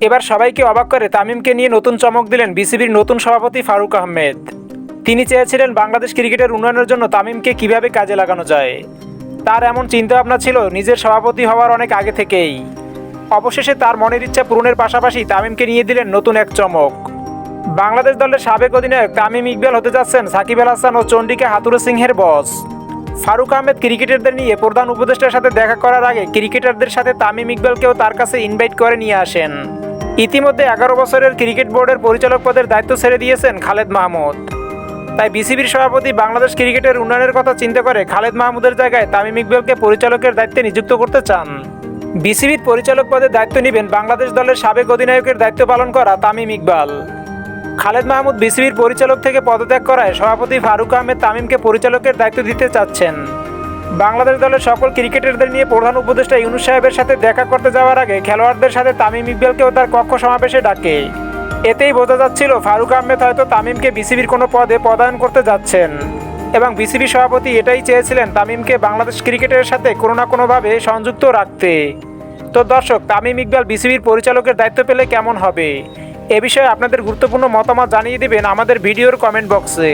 এবার সবাইকে অবাক করে তামিমকে নিয়ে নতুন চমক দিলেন বিসিবির নতুন সভাপতি ফারুক আহমেদ। তিনি চেয়েছিলেন বাংলাদেশ ক্রিকেটের উন্নয়নের জন্য তামিমকে কিভাবে কাজে লাগানো যায়। তার এমন চিন্তাভাবনা ছিল নিজের সভাপতি হওয়ার অনেক আগে থেকেই। অবশেষে তার মনের ইচ্ছা পূরণের পাশাপাশি তামিমকে নিয়ে দিলেন নতুন এক চমক। বাংলাদেশ দলের সাবেক অধিনায়ক তামিম ইকবাল হতে যাচ্ছেন সাকিব আল হাসান ও চন্ডিকা হাথুরু সিংহের বস। ফারুক আহমেদ ক্রিকেটারদের নিয়ে প্রধান উপদেষ্টার সাথে দেখা করার আগে ক্রিকেটারদের সাথে তামিম ইকবালকেও তার কাছে ইনভাইট করে নিয়ে আসেন। ইতিমধ্যে 11 বছরের ক্রিকেট বোর্ডের পরিচালক পদের দায়িত্ব ছেড়ে দিয়েছেন খালেদ মাহমুদ। তাই বিসিবির সভাপতি বাংলাদেশ ক্রিকেটের উন্নয়নের কথা চিন্তা করে খালেদ মাহমুদের জায়গায় তামিম ইকবালকে পরিচালকের দায়িত্বে নিযুক্ত করতে চান। বিসিবির পরিচালক পদে দায়িত্ব নেবেন বাংলাদেশ দলের সাবেক অধিনায়কের দায়িত্ব পালন করা তামিম ইকবাল। খালেদ মাহমুদ বিসিবির পরিচালক থেকে পদত্যাগ করায় সভাপতি ফারুক আহমেদ তামিমকে পরিচালকের দায়িত্ব দিতে চাচ্ছেন। বাংলাদেশ দলের সকল ক্রিকেটারদের নিয়ে প্রধান উপদেষ্টা ইউনুস সাহেবের সাথে দেখা করতে যাওয়ার আগে খেলোয়াড়দের সাথে তামিম ইকবালকেও তার কক্ষ সমাবেশে ডাকে। এতেই বোঝা যাচ্ছিল ফারুক আহমেদ হয়তো তামিমকে বিসিবির কোনো পদে পদায়ন করতে যাচ্ছেন এবং বিসিবি সভাপতি এটাই চেয়েছিলেন তামিমকে বাংলাদেশ ক্রিকেটের সাথে কোনো না কোনোভাবে সংযুক্ত রাখতে। তো দর্শক, তামিম ইকবাল বিসিবির পরিচালকের দায়িত্ব পেলে কেমন হবে, এ বিষয়ে আপনাদের গুরুত্বপূর্ণ মতামত জানিয়ে দিবেন আমাদের ভিডিওর কমেন্ট বক্সে।